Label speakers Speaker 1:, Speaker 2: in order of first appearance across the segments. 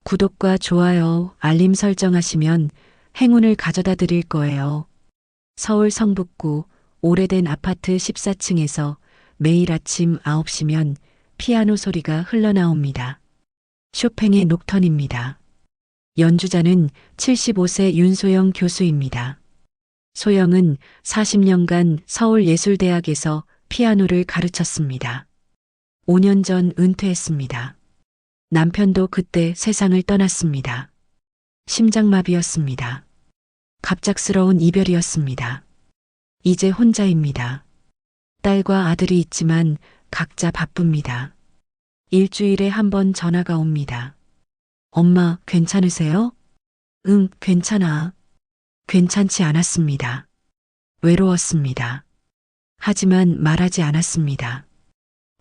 Speaker 1: 구독과 좋아요, 알림 설정하시면 행운을 가져다 드릴 거예요. 서울 성북구 오래된 아파트 14층에서 매일 아침 9시면 피아노 소리가 흘러나옵니다. 쇼팽의 녹턴입니다. 연주자는 75세 윤소영 교수입니다. 소영은 40년간 서울예술대학에서 피아노를 가르쳤습니다. 5년 전 은퇴했습니다. 남편도 그때 세상을 떠났습니다. 심장마비였습니다. 갑작스러운 이별이었습니다. 이제 혼자입니다. 딸과 아들이 있지만 각자 바쁩니다. 일주일에 한 번 전화가 옵니다. 엄마, 괜찮으세요? 응, 괜찮아. 괜찮지 않았습니다. 외로웠습니다. 하지만 말하지 않았습니다.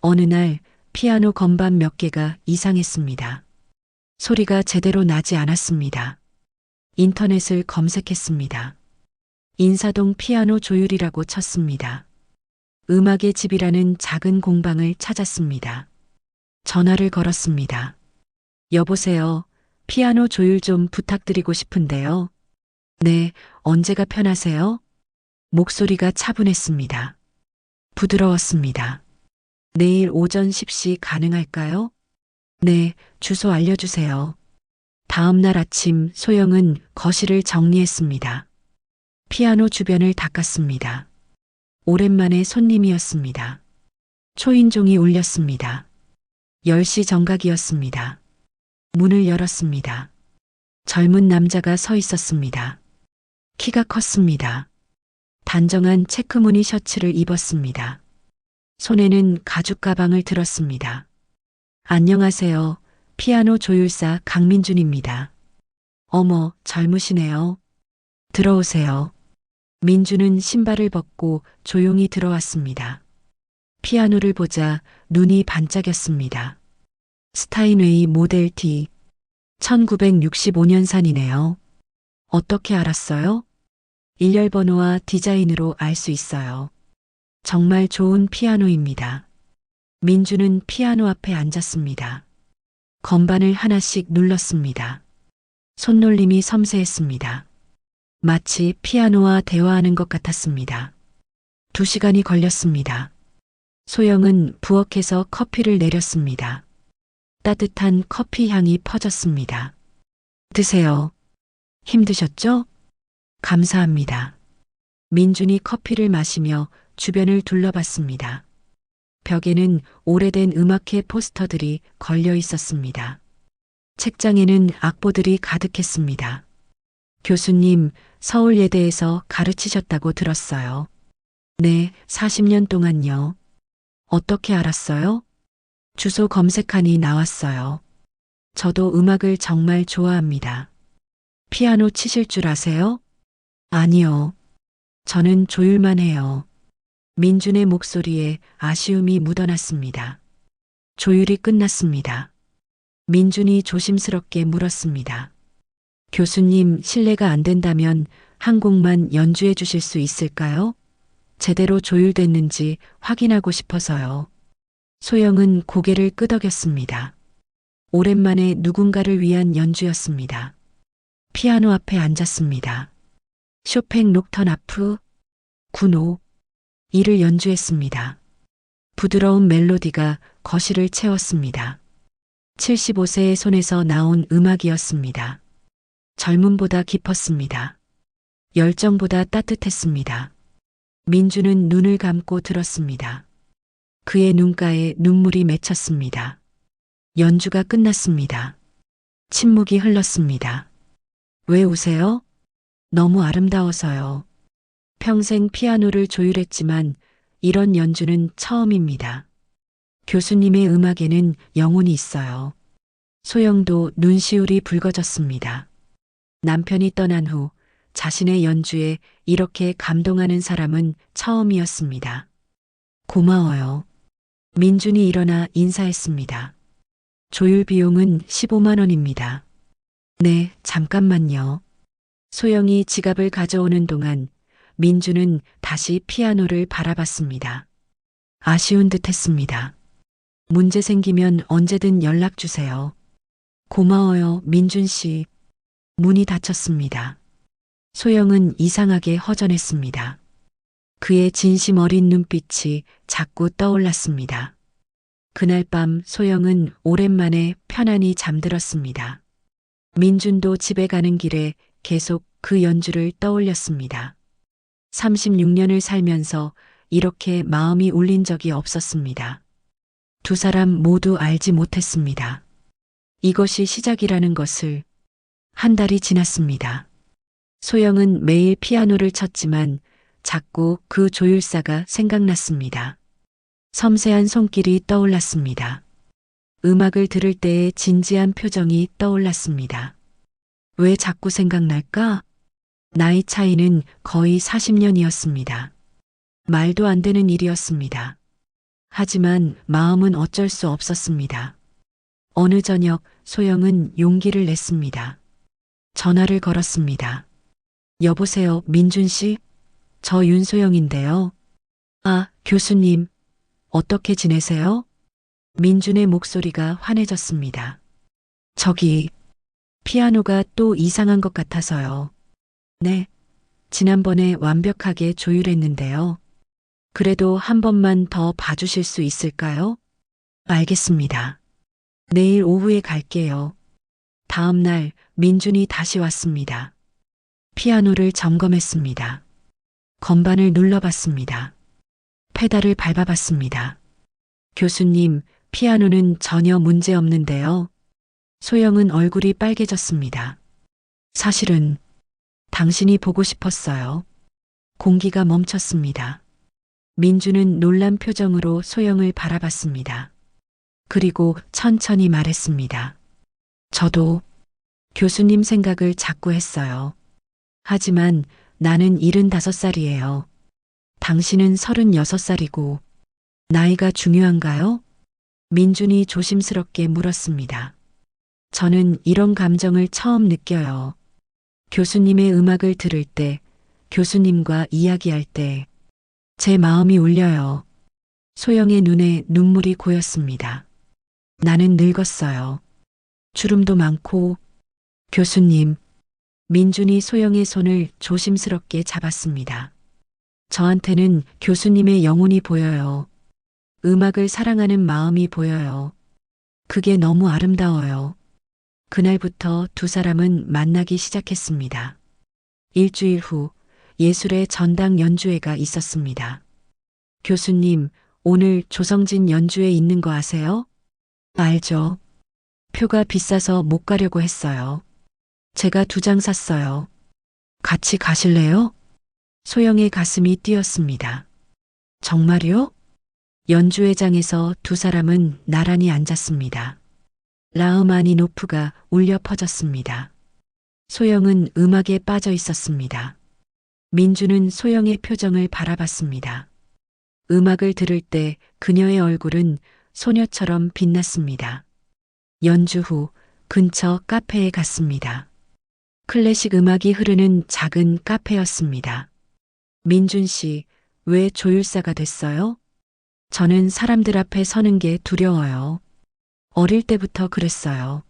Speaker 1: 어느 날 피아노 건반 몇 개가 이상했습니다. 소리가 제대로 나지 않았습니다. 인터넷을 검색했습니다. 인사동 피아노 조율이라고 쳤습니다. 음악의 집이라는 작은 공방을 찾았습니다. 전화를 걸었습니다. 여보세요. 피아노 조율 좀 부탁드리고 싶은데요. 네, 언제가 편하세요? 목소리가 차분했습니다. 부드러웠습니다. 내일 오전 10시 가능할까요? 네, 주소 알려주세요. 다음 날 아침 소영은 거실을 정리했습니다. 피아노 주변을 닦았습니다. 오랜만에 손님이었습니다. 초인종이 울렸습니다. 10시 정각이었습니다. 문을 열었습니다. 젊은 남자가 서 있었습니다. 키가 컸습니다. 단정한 체크무늬 셔츠를 입었습니다. 손에는 가죽 가방을 들었습니다. 안녕하세요. 피아노 조율사 강민준입니다. 어머, 젊으시네요. 들어오세요. 민준은 신발을 벗고 조용히 들어왔습니다. 피아노를 보자 눈이 반짝였습니다. 스타인웨이 모델 T. 1965년산이네요. 어떻게 알았어요? 일렬번호와 디자인으로 알 수 있어요. 정말 좋은 피아노입니다. 민주는 피아노 앞에 앉았습니다. 건반을 하나씩 눌렀습니다. 손놀림이 섬세했습니다. 마치 피아노와 대화하는 것 같았습니다. 2시간이 걸렸습니다. 소영은 부엌에서 커피를 내렸습니다. 따뜻한 커피 향이 퍼졌습니다. 드세요. 힘드셨죠? 감사합니다. 민준이 커피를 마시며 주변을 둘러봤습니다. 벽에는 오래된 음악회 포스터들이 걸려 있었습니다. 책장에는 악보들이 가득했습니다. 교수님, 서울예대에서 가르치셨다고 들었어요. 네, 40년 동안요. 어떻게 알았어요? 주소 검색하니 나왔어요. 저도 음악을 정말 좋아합니다. 피아노 치실 줄 아세요? 아니요. 저는 조율만 해요. 민준의 목소리에 아쉬움이 묻어났습니다. 조율이 끝났습니다. 민준이 조심스럽게 물었습니다. 교수님, 실례가 안 된다면 한 곡만 연주해 주실 수 있을까요? 제대로 조율됐는지 확인하고 싶어서요. 소영은 고개를 끄덕였습니다. 오랜만에 누군가를 위한 연주였습니다. 피아노 앞에 앉았습니다. 쇼팽 녹턴 아프 9호 이를 연주했습니다. 부드러운 멜로디가 거실을 채웠습니다. 75세의 손에서 나온 음악이었습니다. 젊음보다 깊었습니다. 열정보다 따뜻했습니다. 민주는 눈을 감고 들었습니다. 그의 눈가에 눈물이 맺혔습니다. 연주가 끝났습니다. 침묵이 흘렀습니다. 왜 우세요? 너무 아름다워서요. 평생 피아노를 조율했지만 이런 연주는 처음입니다. 교수님의 음악에는 영혼이 있어요. 소영도 눈시울이 붉어졌습니다. 남편이 떠난 후 자신의 연주에 이렇게 감동하는 사람은 처음이었습니다. 고마워요. 민준이 일어나 인사했습니다. 조율 비용은 15만 원입니다. 네, 잠깐만요. 소영이 지갑을 가져오는 동안 민주는 다시 피아노를 바라봤습니다. 아쉬운 듯 했습니다. 문제 생기면 언제든 연락 주세요. 고마워요, 민준 씨. 문이 닫혔습니다. 소영은 이상하게 허전했습니다. 그의 진심 어린 눈빛이 자꾸 떠올랐습니다. 그날 밤 소영은 오랜만에 편안히 잠들었습니다. 민준도 집에 가는 길에 계속 그 연주를 떠올렸습니다. 36년을 살면서 이렇게 마음이 울린 적이 없었습니다. 두 사람 모두 알지 못했습니다. 이것이 시작이라는 것을. 한 달이 지났습니다. 소영은 매일 피아노를 쳤지만 자꾸 그 조율사가 생각났습니다. 섬세한 손길이 떠올랐습니다. 음악을 들을 때의 진지한 표정이 떠올랐습니다. 왜 자꾸 생각날까? 나이 차이는 거의 40년이었습니다. 말도 안 되는 일이었습니다. 하지만 마음은 어쩔 수 없었습니다. 어느 저녁 소영은 용기를 냈습니다. 전화를 걸었습니다. 여보세요, 민준 씨? 저 윤소영인데요. 아, 교수님. 어떻게 지내세요? 민준의 목소리가 환해졌습니다. 저기, 피아노가 또 이상한 것 같아서요. 네, 지난번에 완벽하게 조율했는데요. 그래도 한 번만 더 봐주실 수 있을까요? 알겠습니다. 내일 오후에 갈게요. 다음 날 민준이 다시 왔습니다. 피아노를 점검했습니다. 건반을 눌러봤습니다. 페달을 밟아봤습니다. 교수님, 피아노는 전혀 문제 없는데요. 소영은 얼굴이 빨개졌습니다. 사실은 당신이 보고 싶었어요. 공기가 멈췄습니다. 민주는 놀란 표정으로 소영을 바라봤습니다. 그리고 천천히 말했습니다. 저도 교수님 생각을 자꾸 했어요. 하지만 나는 75살이에요. 당신은 36살이고 나이가 중요한가요? 민준이 조심스럽게 물었습니다. 저는 이런 감정을 처음 느껴요. 교수님의 음악을 들을 때, 교수님과 이야기할 때, 제 마음이 울려요. 소영의 눈에 눈물이 고였습니다. 나는 늙었어요. 주름도 많고, 교수님, 민준이 소영의 손을 조심스럽게 잡았습니다. 저한테는 교수님의 영혼이 보여요. 음악을 사랑하는 마음이 보여요. 그게 너무 아름다워요. 그날부터 두 사람은 만나기 시작했습니다. 일주일 후 예술의 전당 연주회가 있었습니다. 교수님, 오늘 조성진 연주회 있는 거 아세요? 알죠. 표가 비싸서 못 가려고 했어요. 제가 2장 샀어요. 같이 가실래요? 소영의 가슴이 뛰었습니다. 정말요? 연주회장에서 두 사람은 나란히 앉았습니다. 라흐마니노프가 울려 퍼졌습니다. 소영은 음악에 빠져 있었습니다. 민주는 소영의 표정을 바라봤습니다. 음악을 들을 때 그녀의 얼굴은 소녀처럼 빛났습니다. 연주 후 근처 카페에 갔습니다. 클래식 음악이 흐르는 작은 카페였습니다. 민준 씨, 왜 조율사가 됐어요? 저는 사람들 앞에 서는 게 두려워요. 어릴 때부터 그랬어요.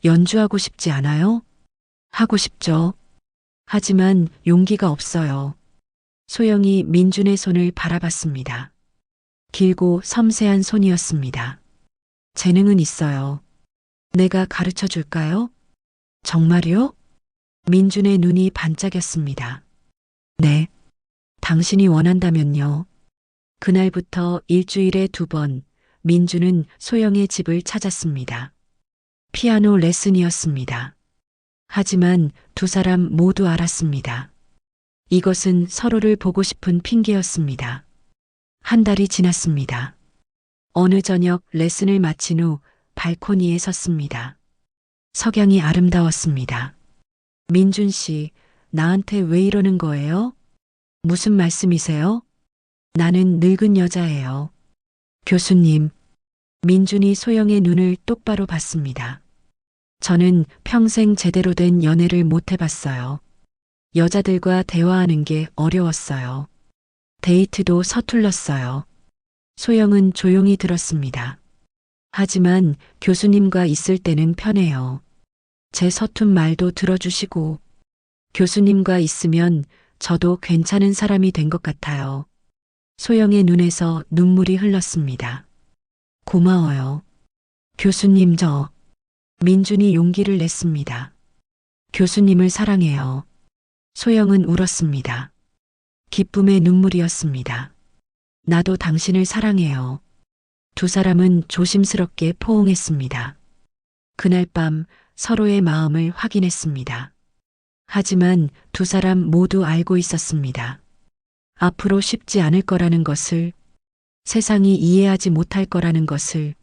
Speaker 1: 연주하고 싶지 않아요? 하고 싶죠. 하지만 용기가 없어요. 소영이 민준의 손을 바라봤습니다. 길고 섬세한 손이었습니다. 재능은 있어요. 내가 가르쳐 줄까요? 정말요? 민준의 눈이 반짝였습니다. 네. 당신이 원한다면요. 그날부터 일주일에 2번 민주는 소영의 집을 찾았습니다. 피아노 레슨이었습니다. 하지만 두 사람 모두 알았습니다. 이것은 서로를 보고 싶은 핑계였습니다. 한 달이 지났습니다. 어느 저녁 레슨을 마친 후 발코니에 섰습니다. 석양이 아름다웠습니다. 민준 씨, 나한테 왜 이러는 거예요? 무슨 말씀이세요? 나는 늙은 여자예요. 교수님, 민준이 소영의 눈을 똑바로 봤습니다. 저는 평생 제대로 된 연애를 못 해봤어요. 여자들과 대화하는 게 어려웠어요. 데이트도 서툴렀어요. 소영은 조용히 들었습니다. 하지만 교수님과 있을 때는 편해요. 제 서툰 말도 들어주시고 교수님과 있으면 저도 괜찮은 사람이 된 것 같아요. 소영의 눈에서 눈물이 흘렀습니다. 고마워요. 교수님 민준이 용기를 냈습니다. 교수님을 사랑해요. 소영은 울었습니다. 기쁨의 눈물이었습니다. 나도 당신을 사랑해요. 두 사람은 조심스럽게 포옹했습니다. 그날 밤 서로의 마음을 확인했습니다. 하지만 두 사람 모두 알고 있었습니다. 앞으로 쉽지 않을 거라는 것을, 세상이 이해하지 못할 거라는 것을.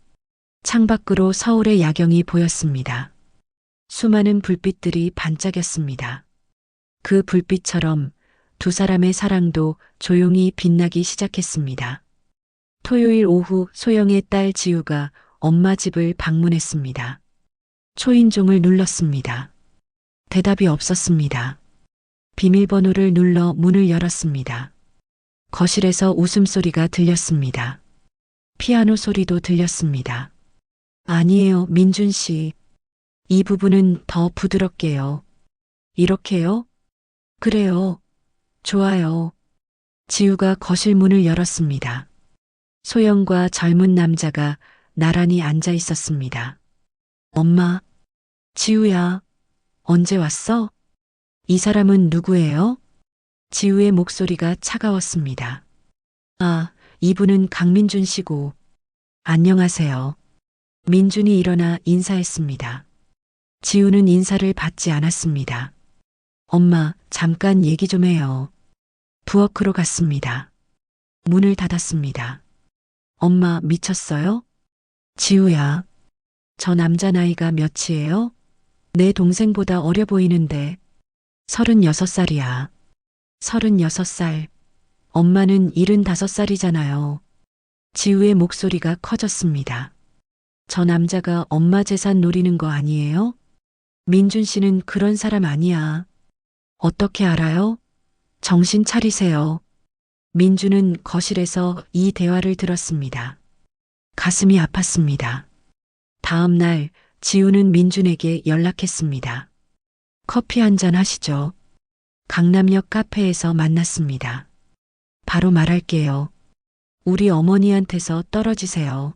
Speaker 1: 창밖으로 서울의 야경이 보였습니다. 수많은 불빛들이 반짝였습니다. 그 불빛처럼 두 사람의 사랑도 조용히 빛나기 시작했습니다. 토요일 오후 소영의 딸 지우가 엄마 집을 방문했습니다. 초인종을 눌렀습니다. 대답이 없었습니다. 비밀번호를 눌러 문을 열었습니다. 거실에서 웃음소리가 들렸습니다. 피아노 소리도 들렸습니다. 아니에요, 민준 씨. 이 부분은 더 부드럽게요. 이렇게요? 그래요. 좋아요. 지우가 거실 문을 열었습니다. 소영과 젊은 남자가 나란히 앉아 있었습니다. 엄마, 지우야, 언제 왔어? 이 사람은 누구예요? 지우의 목소리가 차가웠습니다. 아, 이분은 강민준 씨고. 안녕하세요. 민준이 일어나 인사했습니다. 지우는 인사를 받지 않았습니다. 엄마, 잠깐 얘기 좀 해요. 부엌으로 갔습니다. 문을 닫았습니다. 엄마, 미쳤어요? 지우야, 저 남자 나이가 몇이에요? 내 동생보다 어려 보이는데. 36살이야. 36살. 엄마는 75살이잖아요. 지우의 목소리가 커졌습니다. 저 남자가 엄마 재산 노리는 거 아니에요? 민준 씨는 그런 사람 아니야. 어떻게 알아요? 정신 차리세요. 민준은 거실에서 이 대화를 들었습니다. 가슴이 아팠습니다. 다음 날 지우는 민준에게 연락했습니다. 커피 한잔 하시죠. 강남역 카페에서 만났습니다. 바로 말할게요. 우리 어머니한테서 떨어지세요.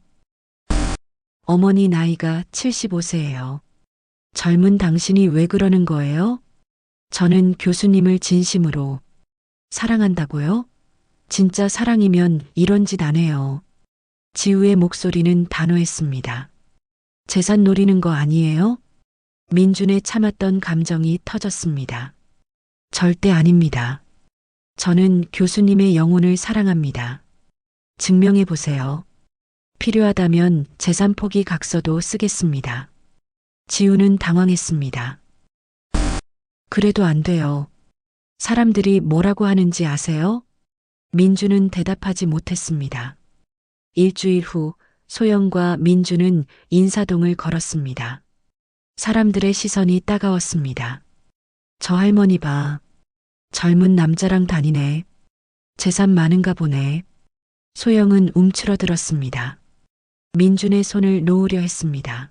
Speaker 1: 어머니 나이가 75세예요. 젊은 당신이 왜 그러는 거예요? 저는 교수님을 진심으로 사랑한다고요? 진짜 사랑이면 이런 짓 안 해요. 지우의 목소리는 단호했습니다. 재산 노리는 거 아니에요? 민준의 참았던 감정이 터졌습니다. 절대 아닙니다. 저는 교수님의 영혼을 사랑합니다. 증명해 보세요. 필요하다면 재산 포기 각서도 쓰겠습니다. 지우는 당황했습니다. 그래도 안 돼요. 사람들이 뭐라고 하는지 아세요? 민주는 대답하지 못했습니다. 일주일 후 소영과 민주는 인사동을 걸었습니다. 사람들의 시선이 따가웠습니다. 저 할머니 봐. 젊은 남자랑 다니네. 재산 많은가 보네. 소영은 움츠러들었습니다. 민준의 손을 놓으려 했습니다.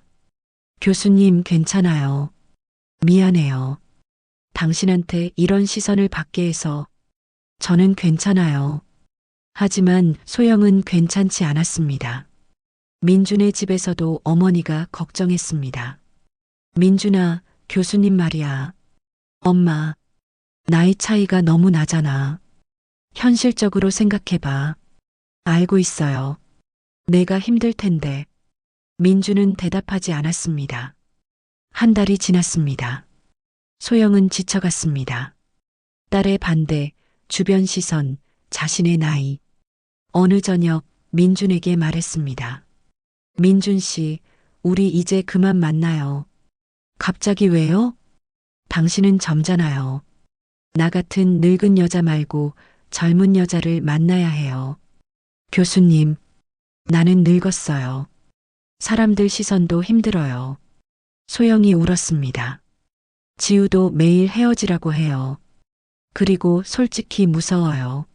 Speaker 1: 교수님 괜찮아요. 미안해요. 당신한테 이런 시선을 받게 해서. 저는 괜찮아요. 하지만 소영은 괜찮지 않았습니다. 민준의 집에서도 어머니가 걱정했습니다. 민준아, 교수님 말이야. 엄마, 나이 차이가 너무 나잖아. 현실적으로 생각해봐. 알고 있어요. 내가 힘들 텐데. 민준은 대답하지 않았습니다. 한 달이 지났습니다. 소영은 지쳐갔습니다. 딸의 반대, 주변 시선, 자신의 나이. 어느 저녁 민준에게 말했습니다. 민준 씨, 우리 이제 그만 만나요. 갑자기 왜요? 당신은 젊잖아요. 나 같은 늙은 여자 말고 젊은 여자를 만나야 해요. 교수님, 나는 늙었어요. 사람들 시선도 힘들어요. 소영이 울었습니다. 지우도 매일 헤어지라고 해요. 그리고 솔직히 무서워요.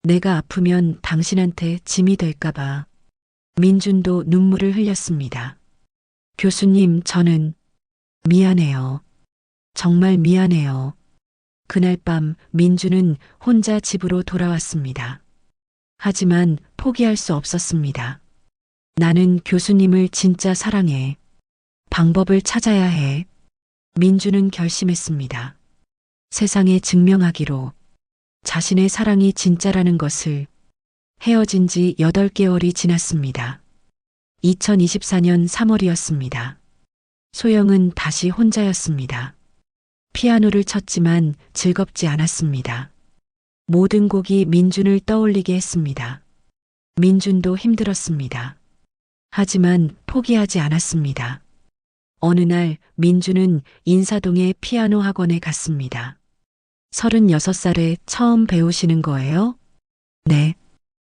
Speaker 1: 내가 아프면 당신한테 짐이 될까봐. 민준도 눈물을 흘렸습니다. 교수님, 저는 미안해요. 정말 미안해요. 그날 밤 민준은 혼자 집으로 돌아왔습니다. 하지만 포기할 수 없었습니다. 나는 교수님을 진짜 사랑해. 방법을 찾아야 해. 민준은 결심했습니다. 세상에 증명하기로 자신의 사랑이 진짜라는 것을. 헤어진 지 8개월이 지났습니다. 2024년 3월이었습니다. 소영은 다시 혼자였습니다. 피아노를 쳤지만 즐겁지 않았습니다. 모든 곡이 민준을 떠올리게 했습니다. 민준도 힘들었습니다. 하지만 포기하지 않았습니다. 어느 날 민준은 인사동의 피아노 학원에 갔습니다. 36살에 처음 배우시는 거예요? 네.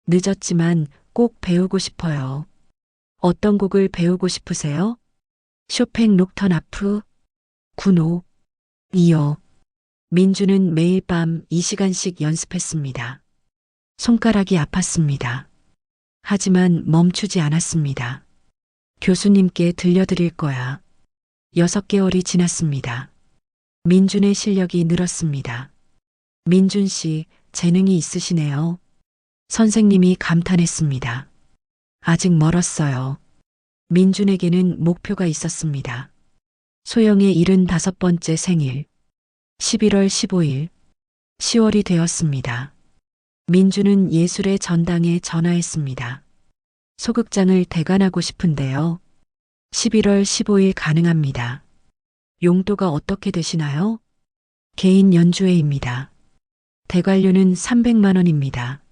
Speaker 1: 늦었지만 꼭 배우고 싶어요. 어떤 곡을 배우고 싶으세요? 쇼팽 녹턴아프, 군호, 이어. 민주는 매일 밤 2시간씩 연습했습니다. 손가락이 아팠습니다. 하지만 멈추지 않았습니다. 교수님께 들려드릴 거야. 6개월이 지났습니다. 민준의 실력이 늘었습니다. 민준 씨, 재능이 있으시네요. 선생님이 감탄했습니다. 아직 멀었어요. 민준에게는 목표가 있었습니다. 소영의 75번째 생일. 11월 15일, 10월이 되었습니다. 민준은 예술의 전당에 전화했습니다. 소극장을 대관하고 싶은데요. 11월 15일 가능합니다. 용도가 어떻게 되시나요? 개인 연주회입니다. 대관료는 300만 원입니다.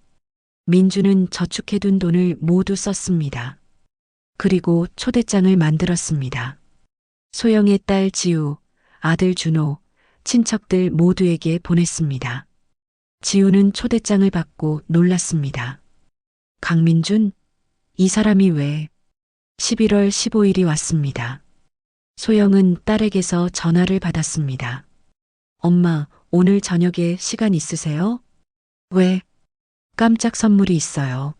Speaker 1: 민주는 저축해둔 돈을 모두 썼습니다. 그리고 초대장을 만들었습니다. 소영의 딸 지우, 아들 준호, 친척들 모두에게 보냈습니다. 지우는 초대장을 받고 놀랐습니다. 강민준? 이 사람이 왜? 11월 15일이 왔습니다. 소영은 딸에게서 전화를 받았습니다. 엄마, 오늘 저녁에 시간 있으세요? 왜? 깜짝 선물이 있어요.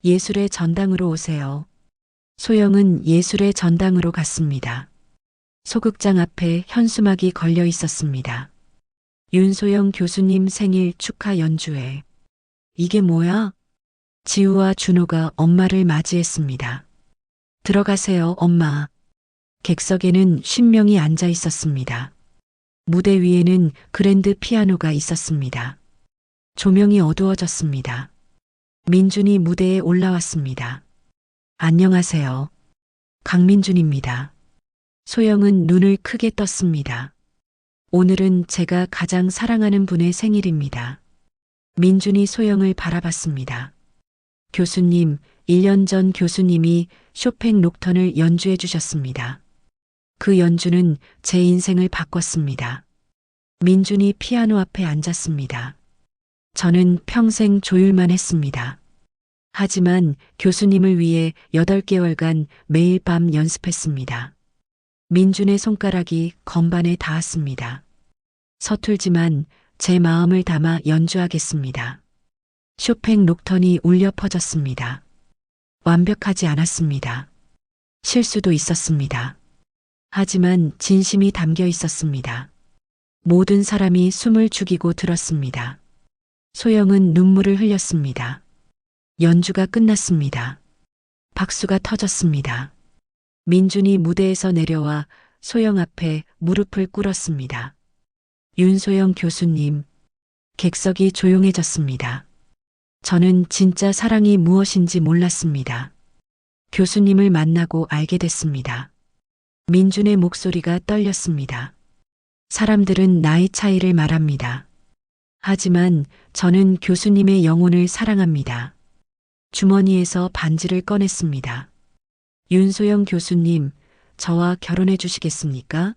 Speaker 1: 예술의 전당으로 오세요. 소영은 예술의 전당으로 갔습니다. 소극장 앞에 현수막이 걸려 있었습니다. 윤소영 교수님 생일 축하 연주회. 이게 뭐야? 지우와 준호가 엄마를 맞이했습니다. 들어가세요, 엄마. 객석에는 50명이 앉아 있었습니다. 무대 위에는 그랜드 피아노가 있었습니다. 조명이 어두워졌습니다. 민준이 무대에 올라왔습니다. 안녕하세요. 강민준입니다. 소영은 눈을 크게 떴습니다. 오늘은 제가 가장 사랑하는 분의 생일입니다. 민준이 소영을 바라봤습니다. 교수님, 1년 전 교수님이 쇼팽 녹턴을 연주해 주셨습니다. 그 연주는 제 인생을 바꿨습니다. 민준이 피아노 앞에 앉았습니다. 저는 평생 조율만 했습니다. 하지만 교수님을 위해 8개월간 매일 밤 연습했습니다. 민준의 손가락이 건반에 닿았습니다. 서툴지만 제 마음을 담아 연주하겠습니다. 쇼팽 녹턴이 울려 퍼졌습니다. 완벽하지 않았습니다. 실수도 있었습니다. 하지만 진심이 담겨 있었습니다. 모든 사람이 숨을 죽이고 들었습니다. 소영은 눈물을 흘렸습니다. 연주가 끝났습니다. 박수가 터졌습니다. 민준이 무대에서 내려와 소영 앞에 무릎을 꿇었습니다. 윤소영 교수님, 객석이 조용해졌습니다. 저는 진짜 사랑이 무엇인지 몰랐습니다. 교수님을 만나고 알게 됐습니다. 민준의 목소리가 떨렸습니다. 사람들은 나이 차이를 말합니다. 하지만 저는 교수님의 영혼을 사랑합니다. 주머니에서 반지를 꺼냈습니다. 윤소영 교수님, 저와 결혼해 주시겠습니까?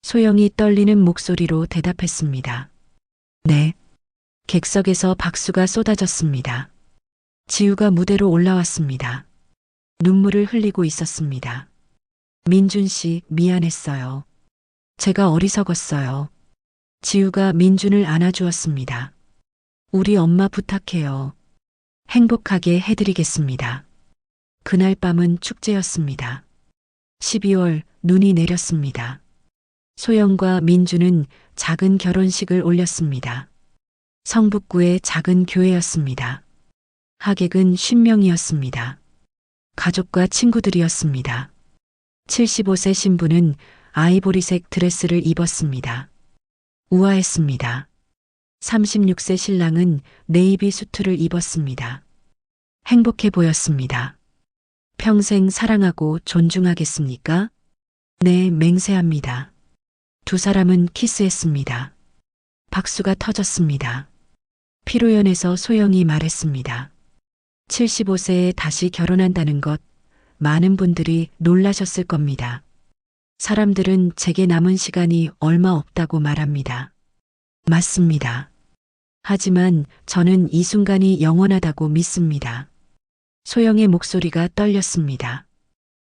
Speaker 1: 소영이 떨리는 목소리로 대답했습니다. 네. 객석에서 박수가 쏟아졌습니다. 지우가 무대로 올라왔습니다. 눈물을 흘리고 있었습니다. 민준 씨, 미안했어요. 제가 어리석었어요. 지우가 민준을 안아주었습니다. 우리 엄마 부탁해요. 행복하게 해드리겠습니다. 그날 밤은 축제였습니다. 12월 눈이 내렸습니다. 소영과 민주는 작은 결혼식을 올렸습니다. 성북구의 작은 교회였습니다. 하객은 50명이었습니다. 가족과 친구들이었습니다. 75세 신부는 아이보리색 드레스를 입었습니다. 우아했습니다. 36세 신랑은 네이비 수트를 입었습니다. 행복해 보였습니다. 평생 사랑하고 존중하겠습니까? 네, 맹세합니다. 두 사람은 키스했습니다. 박수가 터졌습니다. 피로연에서 소영이 말했습니다. 75세에 다시 결혼한다는 것, 많은 분들이 놀라셨을 겁니다. 사람들은 제게 남은 시간이 얼마 없다고 말합니다. 맞습니다. 하지만 저는 이 순간이 영원하다고 믿습니다. 소영의 목소리가 떨렸습니다.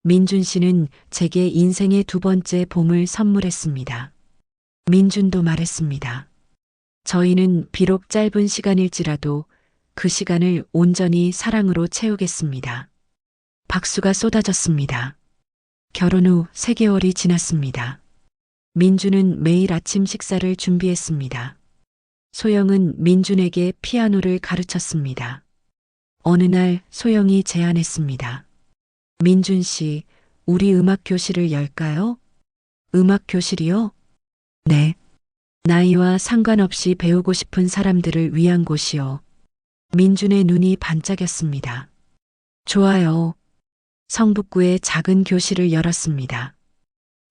Speaker 1: 민준 씨는 제게 인생의 두 번째 봄을 선물했습니다. 민준도 말했습니다. 저희는 비록 짧은 시간일지라도 그 시간을 온전히 사랑으로 채우겠습니다. 박수가 쏟아졌습니다. 결혼 후 3개월이 지났습니다. 민준은 매일 아침 식사를 준비했습니다. 소영은 민준에게 피아노를 가르쳤습니다. 어느 날 소영이 제안했습니다. 민준 씨, 우리 음악 교실을 열까요? 음악 교실이요? 네. 나이와 상관없이 배우고 싶은 사람들을 위한 곳이요. 민준의 눈이 반짝였습니다. 좋아요. 성북구의 작은 교실을 열었습니다.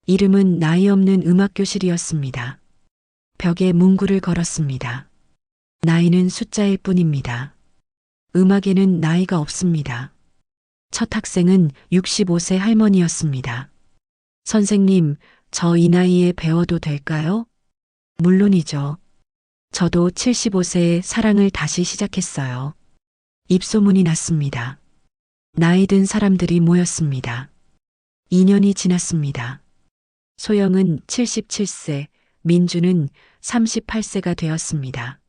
Speaker 1: 이름은 나이 없는 음악 교실이었습니다. 벽에 문구를 걸었습니다. 나이는 숫자일 뿐입니다. 음악에는 나이가 없습니다. 첫 학생은 65세 할머니였습니다. 선생님, 저 이 나이에 배워도 될까요? 물론이죠. 저도 75세에 사랑을 다시 시작했어요. 입소문이 났습니다. 나이 든 사람들이 모였습니다. 2년이 지났습니다. 소영은 77세, 민주는 38세가 되었습니다.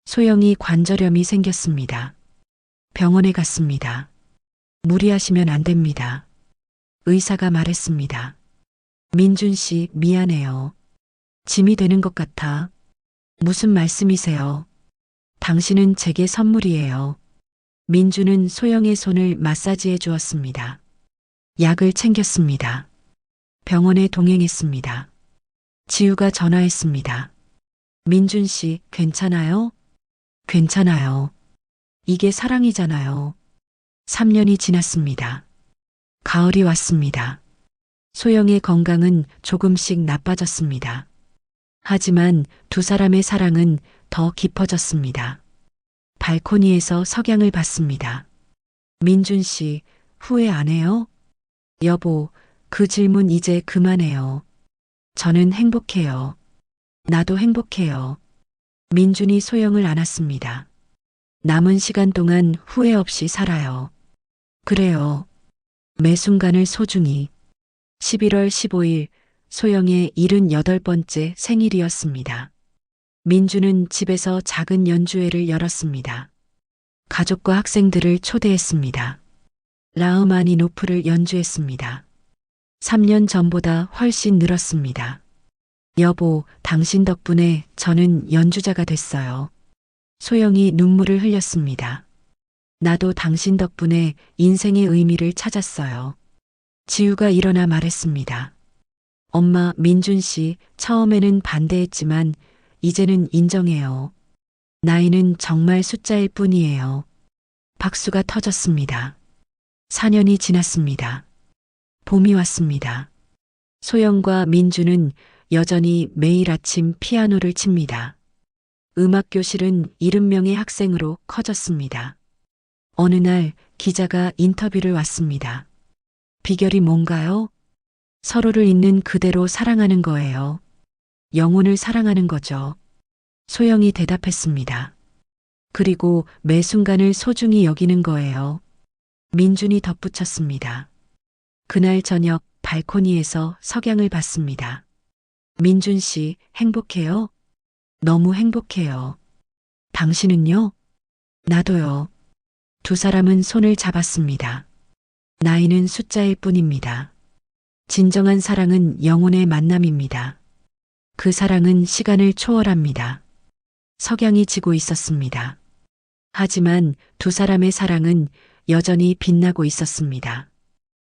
Speaker 1: 소영이 관절염이 생겼습니다. 병원에 갔습니다. 무리하시면 안 됩니다. 의사가 말했습니다. 민준 씨, 미안해요. 짐이 되는 것 같아. 무슨 말씀이세요? 당신은 제게 선물이에요. 민주는 소영의 손을 마사지해 주었습니다. 약을 챙겼습니다. 병원에 동행했습니다. 지우가 전화했습니다. 민준 씨, 괜찮아요? 괜찮아요. 이게 사랑이잖아요. 3년이 지났습니다. 가을이 왔습니다. 소영의 건강은 조금씩 나빠졌습니다. 하지만 두 사람의 사랑은 더 깊어졌습니다. 발코니에서 석양을 봤습니다. 민준 씨, 후회 안 해요? 여보, 그 질문 이제 그만해요. 저는 행복해요. 나도 행복해요. 민준이 소영을 안았습니다. 남은 시간 동안 후회 없이 살아요. 그래요. 매 순간을 소중히. 11월 15일 소영의 78번째 생일이었습니다. 민주는 집에서 작은 연주회를 열었습니다. 가족과 학생들을 초대했습니다. 라흐마니노프를 연주했습니다. 3년 전보다 훨씬 늘었습니다. 여보, 당신 덕분에 저는 연주자가 됐어요. 소영이 눈물을 흘렸습니다. 나도 당신 덕분에 인생의 의미를 찾았어요. 지우가 일어나 말했습니다. 엄마, 민준 씨, 처음에는 반대했지만 이제는 인정해요. 나이는 정말 숫자일 뿐이에요. 박수가 터졌습니다. 4년이 지났습니다. 봄이 왔습니다. 소영과 민주는 여전히 매일 아침 피아노를 칩니다. 음악교실은 70명의 학생으로 커졌습니다. 어느 날 기자가 인터뷰를 왔습니다. 비결이 뭔가요? 서로를 있는 그대로 사랑하는 거예요. 영혼을 사랑하는 거죠. 소영이 대답했습니다. 그리고 매 순간을 소중히 여기는 거예요. 민준이 덧붙였습니다. 그날 저녁 발코니에서 석양을 봤습니다. 민준 씨, 행복해요? 너무 행복해요. 당신은요? 나도요. 두 사람은 손을 잡았습니다. 나이는 숫자일 뿐입니다. 진정한 사랑은 영혼의 만남입니다. 그 사랑은 시간을 초월합니다. 석양이 지고 있었습니다. 하지만 두 사람의 사랑은 여전히 빛나고 있었습니다.